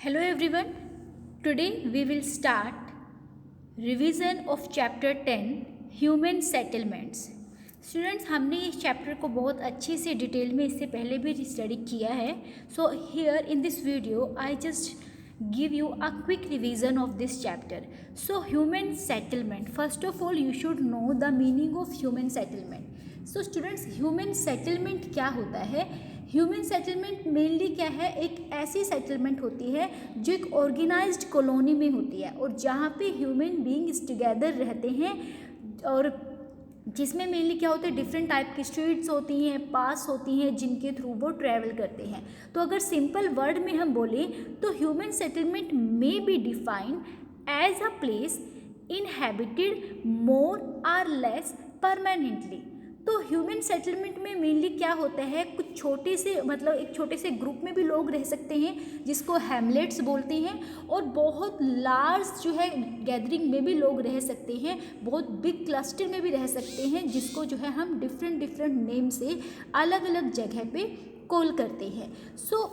Hello everyone. Today we will start revision of chapter 10 Human Settlements. Students, हमने इस chapter को बहुत अच्छे से डिटेल में इससे पहले भी स्टडी किया है. So here in this video I just give you a quick revision of this chapter. So human settlement, first of all you should know the meaning of human settlement. So students, human settlement क्या होता है? Human settlement mainly क्या है, एक ऐसी settlement होती है जो एक ऑर्गेनाइज्ड कॉलोनी में होती है और जहाँ पे ह्यूमन बीइंग्स टुगेदर रहते हैं और जिसमें मेनली क्या होता है, डिफरेंट टाइप की स्ट्रीट्स होती हैं, पास होती हैं जिनके थ्रू वो ट्रैवल करते हैं. तो अगर सिंपल वर्ड में हम बोलें तो human settlement may be defined as a place inhabited more or less permanently. तो ह्यूमन सेटलमेंट में मेनली क्या होता है, कुछ छोटे से एक छोटे से ग्रुप में भी लोग रह सकते हैं जिसको हैमलेट्स बोलते हैं, और बहुत लार्ज जो है गैदरिंग में भी लोग रह सकते हैं, बहुत बिग क्लस्टर में भी रह सकते हैं जिसको जो है हम डिफरेंट नेम से अलग अलग जगह पे कॉल करते हैं. सो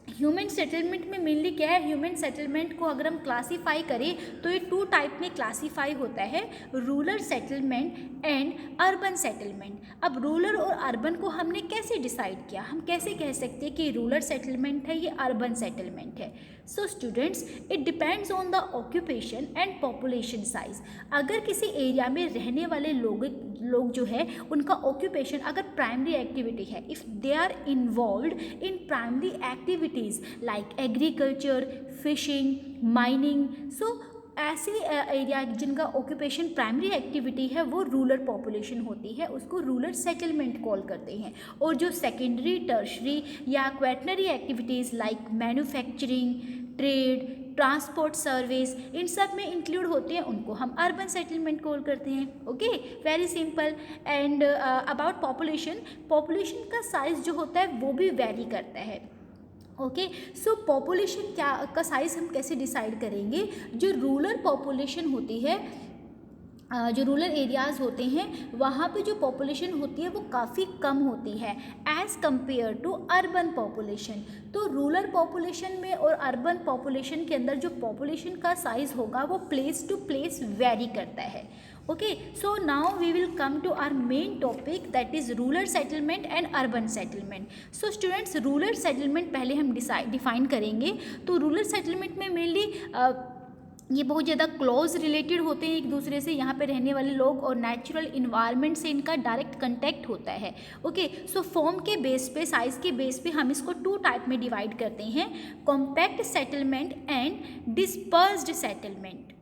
ह्यूमन सेटलमेंट में मेनली क्या है, ह्यूमन सेटलमेंट को अगर हम क्लासीफाई करें तो ये टू टाइप में क्लासीफाई होता है, rural settlement and urban settlement. अब रूरल और अर्बन को हमने कैसे डिसाइड किया, हम कैसे कह सकते हैं कि रूरल सेटलमेंट है, ये अर्बन सेटलमेंट है. So students, it depends on the occupation and population size. अगर किसी एरिया में रहने वाले लोग जो है उनका ऑक्यूपेशन अगर प्राइमरी एक्टिविटी है, if they are involved in primary activities like agriculture, fishing, mining, so ऐसे एरिया जिनका ऑक्यूपेशन प्राइमरी एक्टिविटी है वो रूरल पॉपुलेशन होती है, उसको रूरल सेटलमेंट कॉल करते हैं. और जो सेकेंडरी, टर्शरी या quaternary activities like manufacturing, trade, transport service, इन सब में इंक्लूड होते हैं, उनको हम अर्बन सेटलमेंट कॉल करते हैं. Okay, very simple. And about population का साइज़ जो होता है वो भी वेरी करता है. ओके, सो पॉपुलेशन का साइज़ हम कैसे डिसाइड करेंगे, जो रूरल पॉपुलेशन होती है, जो रूरल एरियाज़ होते हैं वहाँ पे जो पॉपुलेशन होती है वो काफ़ी कम होती है as compare to urban population. तो रूरल पॉपुलेशन में और अर्बन पॉपुलेशन के अंदर जो पॉपुलेशन का साइज़ होगा वो प्लेस टू प्लेस वेरी करता है. Okay, so now we will come to our main topic, that is rural settlement and urban settlement. So students, rural settlement पहले हम डिफाइन करेंगे. तो रूरल सेटलमेंट में मेनली ये बहुत ज़्यादा क्लोज रिलेटेड होते हैं एक दूसरे से, यहाँ पे रहने वाले लोग और नेचुरल इन्वायरमेंट से इनका डायरेक्ट कंटेक्ट होता है. ओके, सो फॉर्म के बेस पे, साइज़ के बेस पे हम इसको टू टाइप में डिवाइड करते हैं, compact settlement and dispersed settlement.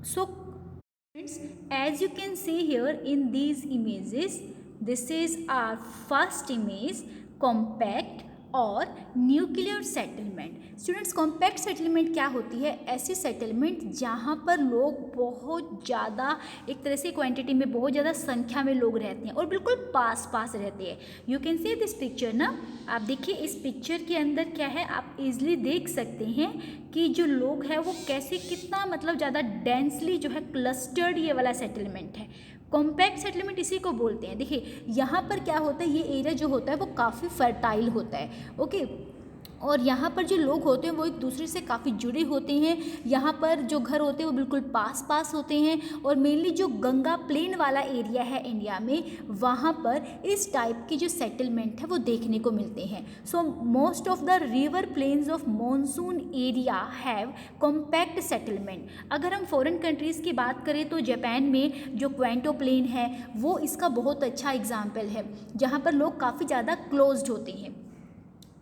So friends, as you can see here in these images, this is our first image, compact और nuclear settlement. Students, compact settlement क्या होती है, ऐसी सेटलमेंट जहाँ पर लोग बहुत ज़्यादा, एक तरह से क्वांटिटी में बहुत ज़्यादा संख्या में लोग रहते हैं और बिल्कुल पास रहते हैं. You can see this picture ना, आप देखिए इस पिक्चर के अंदर क्या है, आप इजली देख सकते हैं कि जो लोग हैं वो कैसे, कितना ज़्यादा डेंसली जो है क्लस्टर्ड ये वाला सेटलमेंट है. कॉम्पैक्ट सेटलमेंट इसी को बोलते हैं. देखिए यहाँ पर क्या होता है, ये एरिया जो होता है वो काफ़ी फर्टाइल होता है. ओके, और यहाँ पर जो लोग होते हैं वो एक दूसरे से काफ़ी जुड़े होते हैं. यहाँ पर जो घर होते हैं वो बिल्कुल पास होते हैं, और मेनली जो गंगा प्लेन वाला एरिया है इंडिया में, वहाँ पर इस टाइप की जो सेटलमेंट है वो देखने को मिलते हैं. So most of the river plains of monsoon area have compact settlement. अगर हम फॉरेन कंट्रीज़ की बात करें तो जापान में जो क्वेंटो प्लेन है वो इसका बहुत अच्छा एग्जाम्पल है, जहाँ पर लोग काफ़ी ज़्यादा क्लोज्ड होते हैं.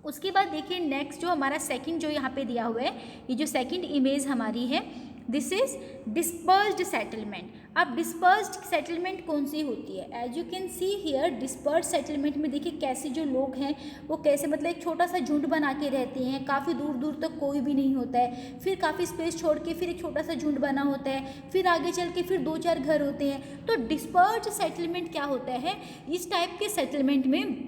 उसके बाद देखिए नेक्स्ट जो हमारा सेकंड जो यहाँ पे दिया हुआ है, ये जो सेकंड इमेज हमारी है, दिस इज डिस्पर्स्ड सेटलमेंट. अब डिस्पर्स्ड सेटलमेंट कौन सी होती है, as you can see here, dispersed settlement में देखिए कैसे जो लोग हैं वो कैसे एक छोटा सा झुंड बना के रहते हैं, काफ़ी दूर तक कोई भी नहीं होता है, फिर काफ़ी स्पेस छोड़ के फिर एक छोटा सा झुंड बना होता है, फिर आगे चल के फिर 2-4 घर होते हैं. तो डिस्पर्स्ड सेटलमेंट क्या होता है, इस टाइप के सेटलमेंट में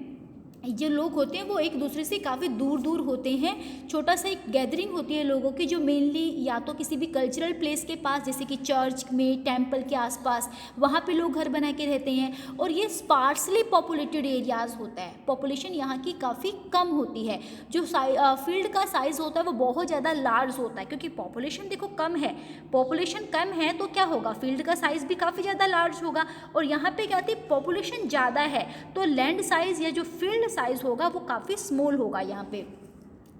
जो लोग होते हैं वो एक दूसरे से काफ़ी दूर दूर होते हैं। छोटा सा एक गैदरिंग होती है लोगों की, जो मेनली या तो किसी भी कल्चरल प्लेस के पास, जैसे कि चर्च में, टेम्पल के आसपास, वहाँ पे लोग घर बना के रहते हैं। और ये स्पार्सली पॉपुलेटेड एरियाज़ होता है, पॉपुलेशन यहाँ की काफ़ी कम होती है। जो फील्ड का साइज़ होता है वो बहुत ज़्यादा लार्ज होता है, क्योंकि पॉपुलेशन देखो कम है, पॉपुलेशन कम है तो क्या होगा, फील्ड का साइज़ भी काफ़ी ज़्यादा लार्ज होगा। और यहाँ पे क्या थी, पॉपुलेशन ज़्यादा है तो लैंड साइज़ या जो फील्ड साइज़ होगा वो काफ़ी स्मॉल होगा यहाँ पे।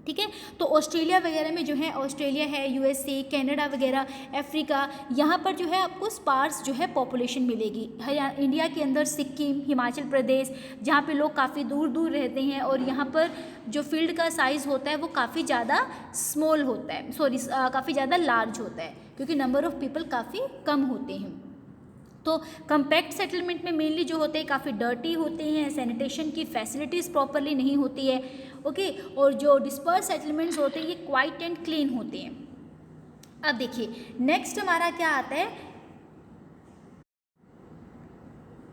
ठीक है, तो ऑस्ट्रेलिया वगैरह में जो है, ऑस्ट्रेलिया है, यूएसए, कनाडा वगैरह, अफ्रीका, यहाँ पर जो है आपको स्पार्स जो है पॉपुलेशन मिलेगी। इंडिया के अंदर सिक्किम, हिमाचल प्रदेश, जहाँ पे लोग काफ़ी दूर दूर रहते हैं और यहाँ पर जो फील्ड का साइज़ होता है वो काफ़ी ज़्यादा स्मॉल होता है, काफ़ी ज़्यादा लार्ज होता है, क्योंकि नंबर ऑफ़ पीपल काफ़ी कम होते हैं। तो कम्पैक्ट सेटलमेंट में मेनली जो होते हैं काफ़ी डर्टी होते हैं, सैनिटेशन की फैसिलिटीज़ प्रॉपरली नहीं होती है, ओके। और जो डिस्पर्स सेटलमेंट्स होते हैं ये क्वाइट एंड क्लीन होते हैं। अब देखिए नेक्स्ट हमारा क्या आता है,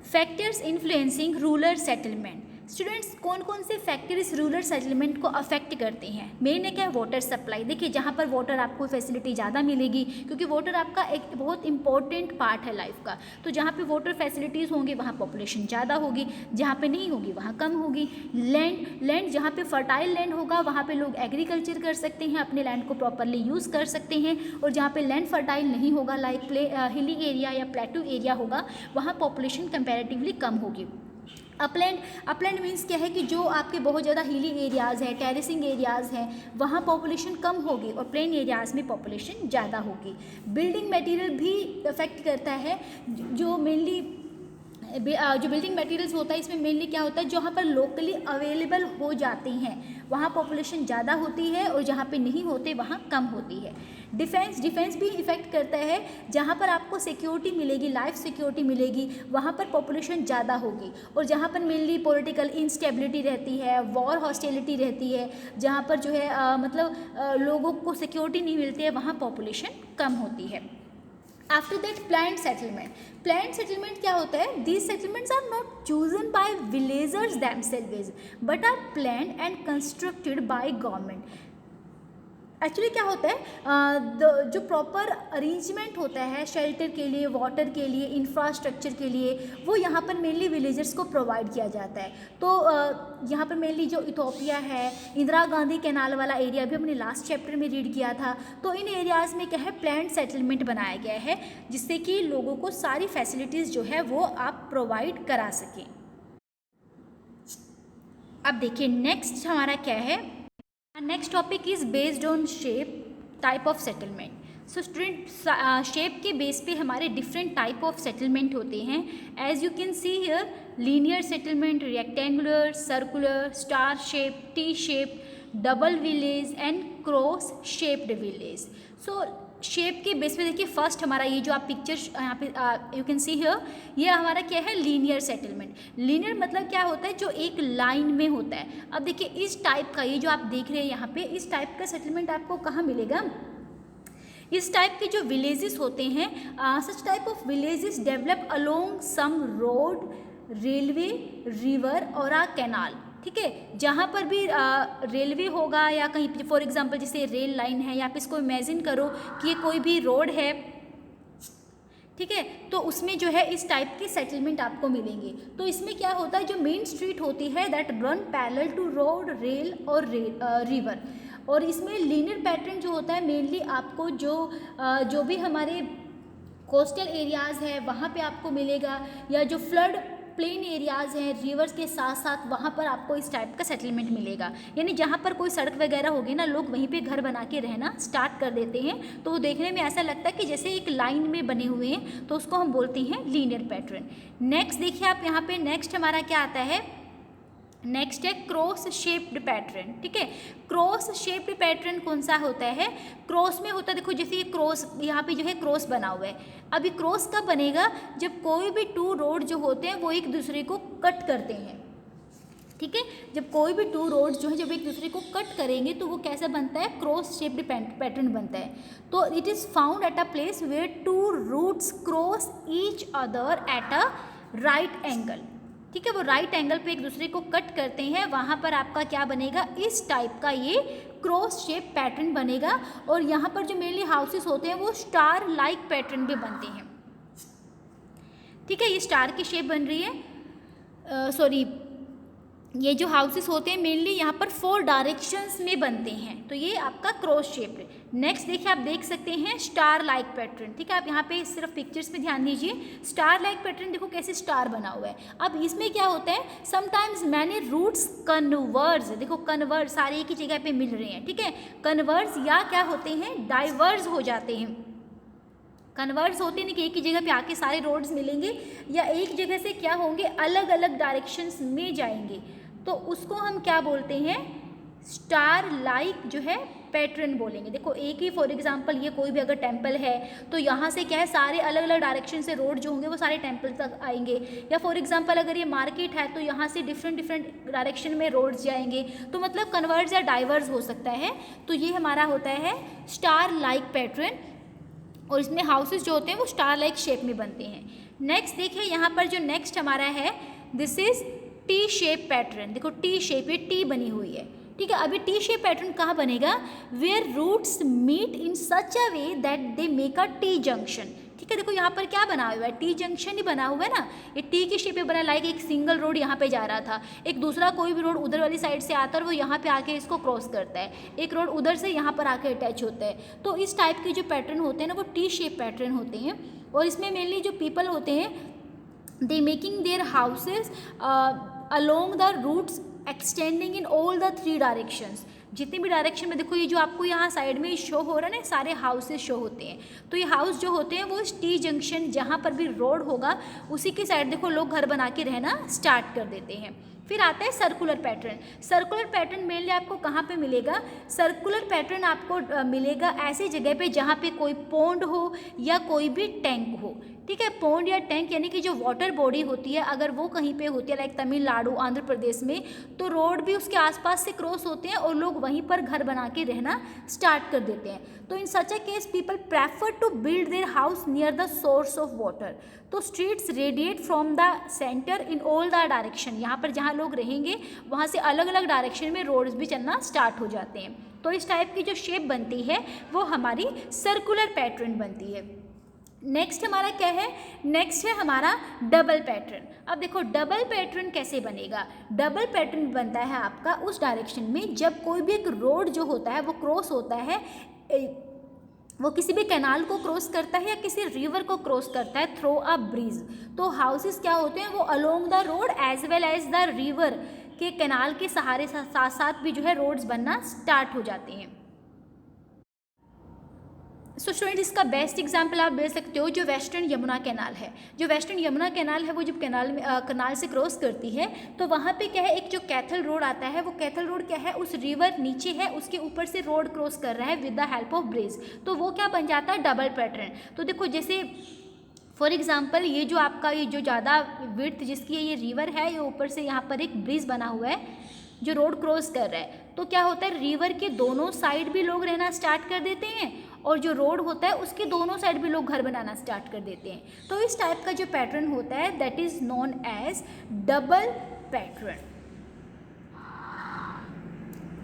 factors influencing rural settlement. Students, कौन कौन से फैक्टर इस रूरल सेटलमेंट को अफेक्ट करते हैं? मेन है क्या, वाटर सप्लाई। देखिए जहाँ पर वाटर आपको फैसिलिटी ज़्यादा मिलेगी, क्योंकि वाटर आपका एक बहुत इंपॉर्टेंट पार्ट है लाइफ का, तो जहाँ पे वाटर फैसिलिटीज़ होंगी वहाँ पॉपुलेशन ज़्यादा होगी, जहाँ पे नहीं होगी वहाँ कम होगी। लैंड जहाँ पे फर्टाइल लैंड होगा वहाँ पे लोग एग्रीकल्चर कर सकते हैं, अपने लैंड को प्रॉपरली यूज़ कर सकते हैं। और जहाँ पे लैंड फर्टाइल नहीं होगा, लाइक हिली एरिया या प्लेटू एरिया होगा, वहाँ पॉपुलेशन कंपैरेटिवली कम होगी। अपलैंड मीन्स क्या है कि जो आपके बहुत ज़्यादा हिली एरियाज़ हैं, टेरेसिंग एरियाज़ हैं, वहाँ पॉपुलेशन कम होगी और प्लेन एरियाज़ में पॉपुलेशन ज़्यादा होगी। बिल्डिंग मटेरियल भी अफेक्ट करता है, जो मेनली जो बिल्डिंग मटेरियल्स होता है इसमें मेनली क्या होता है, जहाँ पर लोकली अवेलेबल हो जाती हैं वहाँ पॉपुलेशन ज़्यादा होती है और जहाँ पे नहीं होते वहाँ कम होती है। डिफेंस भी इफ़ेक्ट करता है, जहाँ पर आपको सिक्योरिटी मिलेगी, लाइफ सिक्योरिटी मिलेगी, वहाँ पर पॉपुलेशन ज़्यादा होगी। और जहाँ पर मेनली पॉलिटिकल इंस्टेबिलिटी रहती है, वॉर हॉस्टिलिटी रहती है, जहाँ पर जो है लोगों को सिक्योरिटी नहीं मिलती है, वहाँ पॉपुलेशन कम होती है। आफ्टर दैट प्लान्ड सेटलमेंट क्या होता है, these settlements are not chosen by villagers themselves but are planned and constructed by government. Actually क्या होता है, जो प्रॉपर अरेंजमेंट होता है शेल्टर के लिए, वाटर के लिए, इंफ्रास्ट्रक्चर के लिए, वो यहाँ पर मेनली विलेजर्स को प्रोवाइड किया जाता है। तो यहाँ पर मेनली जो इथोपिया है, इंदिरा गांधी कैनाल वाला एरिया भी हमने लास्ट चैप्टर में रीड किया था, तो इन एरियाज़ में क्या है, प्लान्ड सेटलमेंट बनाया गया है, जिससे कि लोगों को सारी फैसिलिटीज़ जो है वो आप प्रोवाइड करा सकें। अब देखिए नेक्स्ट हमारा क्या है, next topic is based on shape type of settlement. So student, shape के बेस पे हमारे डिफरेंट टाइप ऑफ सेटलमेंट होते हैं। As you can see here, linear settlement, rectangular, circular, star shape, T shape, double village and cross shaped village. So shape के base पे देखिए, first हमारा ये जो आप पिक्चर यहाँ पे यू कैन सी हियर, ये हमारा क्या है, लीनियर सेटलमेंट। लीनियर मतलब क्या होता है, जो एक लाइन में होता है। अब देखिए इस टाइप का, ये जो आप देख रहे हैं यहाँ पे, इस टाइप का सेटलमेंट आपको कहाँ मिलेगा, इस टाइप के जो विलेजेस होते हैं, such type of villages develop along some road, railway, river और अ कैनाल। ठीक है, जहाँ पर भी रेलवे होगा या कहीं, फॉर एग्जांपल जैसे रेल लाइन है, या आप इसको इमेजिन करो कि ये कोई भी रोड है, ठीक है, तो उसमें जो है इस टाइप के सेटलमेंट आपको मिलेंगे। तो इसमें क्या होता है, जो मेन स्ट्रीट होती है that run parallel to road, rail और रिवर। और इसमें लीनियर पैटर्न जो होता है, मेनली आपको जो भी हमारे कोस्टल एरियाज़ है वहाँ पे आपको मिलेगा, या जो फ्लड प्लेन एरियाज़ हैं रिवर्स के साथ साथ, वहाँ पर आपको इस टाइप का सेटलमेंट मिलेगा। यानी जहाँ पर कोई सड़क वगैरह होगी ना, लोग वहीं पे घर बना के रहना स्टार्ट कर देते हैं, तो वो देखने में ऐसा लगता है कि जैसे एक लाइन में बने हुए हैं, तो उसको हम बोलते हैं लीनियर पैटर्न। नेक्स्ट देखिए आप यहाँ पे, नेक्स्ट हमारा क्या आता है, नेक्स्ट है क्रॉस शेप्ड पैटर्न। ठीक है, क्रॉस शेप्ड पैटर्न कौन सा होता है, क्रॉस में होता है, देखो जैसे ये क्रॉस, यहाँ पे जो है क्रॉस बना हुआ है। अभी क्रॉस कब बनेगा, जब कोई भी टू रोड जो होते हैं वो एक दूसरे को कट करते हैं। ठीक है, जब कोई भी टू रोड जो है जब एक दूसरे को कट करेंगे तो वो कैसा बनता है, क्रॉस शेप्ड पैटर्न बनता है। तो it is found at a place where two routes cross each other at a right angle. ठीक है, वो राइट एंगल पे एक दूसरे को कट करते हैं, वहाँ पर आपका क्या बनेगा, इस टाइप का ये क्रॉस शेप पैटर्न बनेगा। और यहाँ पर जो मेनली हाउसेस होते हैं वो स्टार लाइक पैटर्न भी बनते हैं। ठीक है, ये स्टार की शेप बन रही है, सॉरी ये जो हाउसेस होते हैं मेनली यहाँ पर 4 डायरेक्शंस में बनते हैं, तो ये आपका क्रॉस शेप है। नेक्स्ट देखिए, आप देख सकते हैं स्टार लाइक पैटर्न। ठीक है, आप यहाँ पे सिर्फ पिक्चर्स पे ध्यान दीजिए, स्टार लाइक पैटर्न देखो कैसे स्टार बना हुआ है। अब इसमें क्या होता है, समटाइम्स मैनी रूट्स कन्वर्ज, देखो कन्वर्ज सारे एक ही जगह पे मिल रहे हैं। ठीक है, कन्वर्ज या क्या होते हैं, डाइवर्ज हो जाते हैं। कन्वर्स होते हैं कि एक ही जगह पे आके सारे रोड्स मिलेंगे, या एक जगह से क्या होंगे, अलग अलग डायरेक्शंस में जाएंगे, तो उसको हम क्या बोलते हैं, स्टार लाइक जो है पैटर्न बोलेंगे। देखो एक ही फॉर एग्जांपल ये कोई भी अगर टेंपल है तो यहाँ से क्या है, सारे अलग अलग डायरेक्शन से रोड जो होंगे वो सारे टेंपल तक आएंगे। या फॉर एग्जांपल अगर ये मार्केट है तो यहाँ से डिफरेंट डायरेक्शन में रोड्स जाएंगे, तो मतलब कन्वर्ज या डाइवर्स हो सकता है। तो ये हमारा होता है स्टार लाइक पैटर्न, और इसमें हाउसेस जो होते हैं वो स्टार लाइक शेप में बनते हैं। नेक्स्ट देखिए यहाँ पर जो नेक्स्ट हमारा है, this is T shape pattern. देखो टी शेप, ये टी बनी हुई है। ठीक है, अभी टी शेप पैटर्न कहाँ बनेगा, where routes meet in such a way that they make a T junction. ठीक है, देखो यहाँ पर क्या बना हुआ है, टी जंक्शन ही बना हुआ है ना, ये टी की शेप में बना, लाइक एक सिंगल रोड यहाँ पे जा रहा था, एक दूसरा कोई भी रोड उधर वाली साइड से आता है और वो यहाँ पे आके इसको क्रॉस करता है, एक रोड उधर से यहाँ पर आके अटैच होता है। तो इस टाइप के जो पैटर्न होते हैं ना वो टी शेप पैटर्न होते हैं। और इसमें मेनली जो पीपल होते हैं, they making their houses along the routes extending in all the 3 directions. जितने भी डायरेक्शन में देखो, ये जो आपको यहाँ साइड में शो हो रहा है ना, सारे हाउसेस शो होते हैं। तो ये हाउस जो होते हैं वो टी जंक्शन जहाँ पर भी रोड होगा उसी की साइड देखो लोग घर बना के रहना स्टार्ट कर देते हैं। फिर आता है circular pattern. Circular pattern mainly आपको कहाँ पे मिलेगा, सर्कुलर पैटर्न आपको मिलेगा ऐसी जगह पे जहाँ पे कोई पॉन्ड हो या कोई भी टैंक हो। ठीक है, पॉन्ड या टैंक यानी कि जो वाटर बॉडी होती है, अगर वो कहीं पे होती है लाइक तमिलनाडु, आंध्र प्रदेश में, तो रोड भी उसके आसपास से क्रॉस होते हैं और लोग वहीं पर घर बना के रहना स्टार्ट कर देते हैं। तो in such a case people prefer to build their house near the source of water. तो streets radiate from the centre in all the direction, यहाँ पर जहाँ लोग रहेंगे वहाँ से अलग अलग डायरेक्शन में रोड्स भी चलना स्टार्ट हो जाते हैं। तो इस टाइप की जो शेप बनती है वो हमारी सर्कुलर पैटर्न बनती है। नेक्स्ट हमारा क्या है, नेक्स्ट है हमारा डबल पैटर्न। अब देखो डबल पैटर्न कैसे बनेगा, डबल पैटर्न बनता है आपका उस डायरेक्शन में जब कोई भी एक रोड जो होता है वो क्रॉस होता है, वो किसी भी कैनाल को क्रॉस करता है या किसी रिवर को क्रॉस करता है थ्रू अ ब्रिज। तो हाउसेस क्या होते हैं, वो along the road as well as the river के कैनाल के सहारे साथ साथ भी जो है रोड्स बनना स्टार्ट हो जाते हैं। सो स्टूडेंट इसका बेस्ट एग्जाम्पल आप दे सकते हो जो वेस्टर्न यमुना कैनाल है। जो वेस्टर्न यमुना कैनाल है वो जब कैनाल से क्रॉस करती है तो वहाँ पे क्या है, एक जो कैथल रोड आता है, वो कैथल रोड क्या है, उस रिवर नीचे है, उसके ऊपर से रोड क्रॉस कर रहा है with the help of bridge. तो वो क्या बन जाता है, डबल पैटर्न। तो देखो जैसे फॉर एग्जाम्पल ये जो आपका ये जो ज़्यादा विड्थ जिसकी ये रिवर है, ये ऊपर से यहाँ पर एक ब्रिज बना हुआ है जो रोड क्रॉस कर रहा है। तो क्या होता है, रिवर के दोनों साइड भी लोग रहना स्टार्ट कर देते हैं और जो रोड होता है उसके दोनों साइड भी लोग घर बनाना स्टार्ट कर देते हैं। तो इस टाइप का जो पैटर्न होता है that is known as double pattern.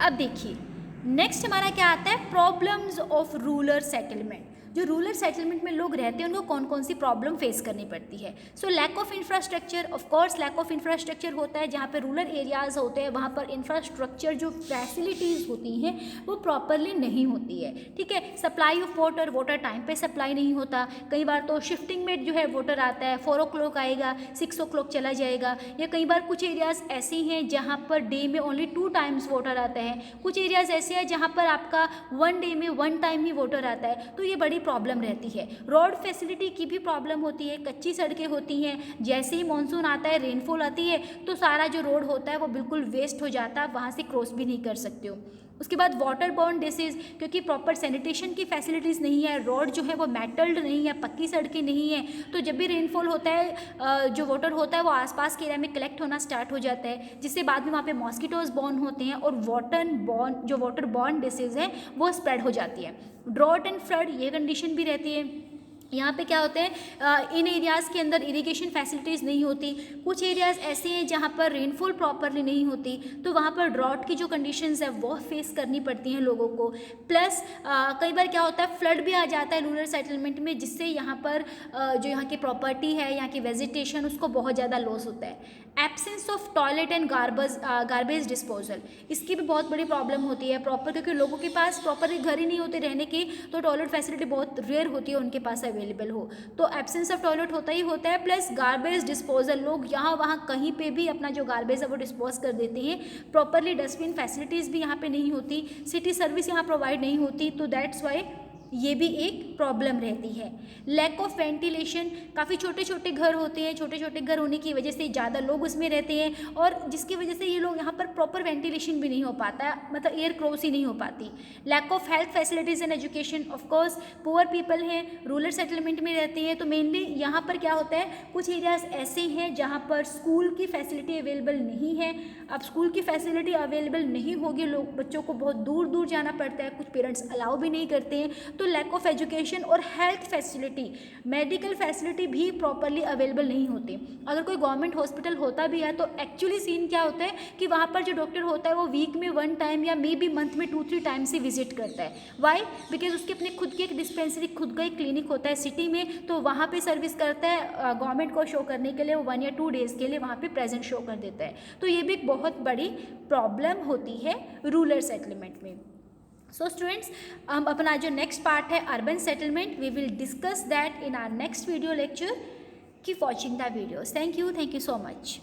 अब देखिए नेक्स्ट हमारा क्या आता है, प्रॉब्लम्स ऑफ रूरल सेटलमेंट। जो रूरल सेटलमेंट में लोग रहते हैं उनको कौन कौन सी प्रॉब्लम फेस करनी पड़ती है। So lack of infrastructure, of course lack of infrastructure होता है। जहाँ पे रूरल एरियाज़ होते हैं वहाँ पर इंफ्रास्ट्रक्चर जो फैसिलिटीज़ होती हैं वो प्रॉपरली नहीं होती है। ठीक है, supply of water, water time पे सप्लाई नहीं होता। कई बार तो शिफ्टिंग में जो है वाटर आता है, 4 o'clock आएगा, 6 o'clock चला जाएगा। या कई बार कुछ एरियाज़ ऐसे हैं जहाँ पर डे में ओनली 2 times वाटर आता है। कुछ एरियाज़ ऐसे हैं जहाँ पर आपका 1 day में 1 time ही वाटर आता है। तो ये बड़ी प्रॉब्लम रहती है। रोड फैसिलिटी की भी प्रॉब्लम होती है, कच्ची सड़कें होती हैं। जैसे ही मानसून आता है, रेनफॉल आती है तो सारा जो रोड होता है वो बिल्कुल वेस्ट हो जाता है, वहाँ से क्रॉस भी नहीं कर सकते हो। उसके बाद वाटर बॉर्न डिसीज़, क्योंकि प्रॉपर सैनिटेशन की फैसिलिटीज़ नहीं है, रोड जो है वो मेटल्ड नहीं है, पक्की सड़कें नहीं है, तो जब भी रेनफॉल होता है जो वाटर होता है वो आसपास के एरिया में कलेक्ट होना स्टार्ट हो जाता है, जिससे बाद में वहाँ पे मॉस्किटोज बॉर्न होते हैं और वाटर बॉर्न डिसीज़ हैं वो स्प्रेड हो जाती है। ड्रॉट एंड फ्लड ये कंडीशन भी रहती है। यहाँ पे क्या होते हैं, इन एरियाज़ के अंदर इरिगेशन फैसिलिटीज़ नहीं होती, कुछ एरियाज़ ऐसे हैं जहाँ पर रेनफॉल प्रॉपरली नहीं होती, तो वहाँ पर ड्रॉट की जो कंडीशंस है वो फेस करनी पड़ती हैं लोगों को। प्लस कई बार क्या होता है, फ्लड भी आ जाता है रूरल सेटलमेंट में, जिससे यहाँ पर जो यहाँ की प्रॉपर्टी है, यहाँ की वेजिटेशन, उसको बहुत ज़्यादा लॉस होता है। Absence of toilet and garbage disposal, इसकी भी बहुत बड़ी प्रॉब्लम होती है प्रॉपर, क्योंकि लोगों के पास प्रॉपर घर ही नहीं होते रहने की, तो टॉयलेट फैसिलिटी बहुत रेयर होती है उनके पास अवेलेबल हो, तो एब्सेंस ऑफ टॉयलेट होता ही होता है। प्लस गार्बेज डिस्पोजल, लोग यहाँ वहाँ कहीं पे भी अपना जो गार्बेज है वो डिस्पोज कर देते हैं, प्रॉपरली डस्टबिन फैसिलिटीज़ भी यहाँ पे नहीं होती, सिटी सर्विस यहाँ प्रोवाइड नहीं होती, तो दैट्स वाई ये भी एक प्रॉब्लम रहती है। लैक ऑफ वेंटिलेशन, काफ़ी छोटे छोटे घर होते हैं, छोटे छोटे घर होने की वजह से ज़्यादा लोग उसमें रहते हैं, और जिसकी वजह से ये लोग यहाँ पर प्रॉपर वेंटिलेशन भी नहीं हो पाता है, मतलब एयर क्रॉस ही नहीं हो पाती। Lack of health facilities and education, of course poor people हैं, रूरल सेटलमेंट में रहते हैं, तो मेनली यहाँ पर क्या होता है, कुछ एरियाज ऐसे हैं जहाँ पर स्कूल की फैसिलिटी अवेलेबल नहीं है। अब स्कूल की फैसिलिटी अवेलेबल नहीं होगी, लोग बच्चों को बहुत दूर दूर जाना पड़ता है, कुछ पेरेंट्स अलाउ भी नहीं करते हैं, तो लैक ऑफ एजुकेशन और हेल्थ फैसिलिटी, मेडिकल फैसिलिटी भी प्रॉपरली अवेलेबल नहीं होती। अगर कोई गवर्नमेंट हॉस्पिटल होता भी है तो एक्चुअली सीन क्या होता है कि वहाँ पर जो डॉक्टर होता है वो वीक में 1 टाइम या मे बी मंथ में 2-3 टाइम से विजिट करता है। वाई? बिकॉज उसके अपने खुद की एक डिस्पेंसरी, खुद का एक क्लिनिक होता है सिटी में, तो वहाँ पे सर्विस करता है, गवर्नमेंट को शो करने के लिए वो 1 या 2 डेज़ के लिए वहाँ पे प्रेजेंट शो कर देता है। तो ये भी एक बहुत बड़ी प्रॉब्लम होती है रूरल सेटलमेंट में। सो स्टूडेंट्स, हम अपना जो नेक्स्ट पार्ट है urban settlement, we will discuss that in our next video lecture. Keep watching the videos. Thank you so much.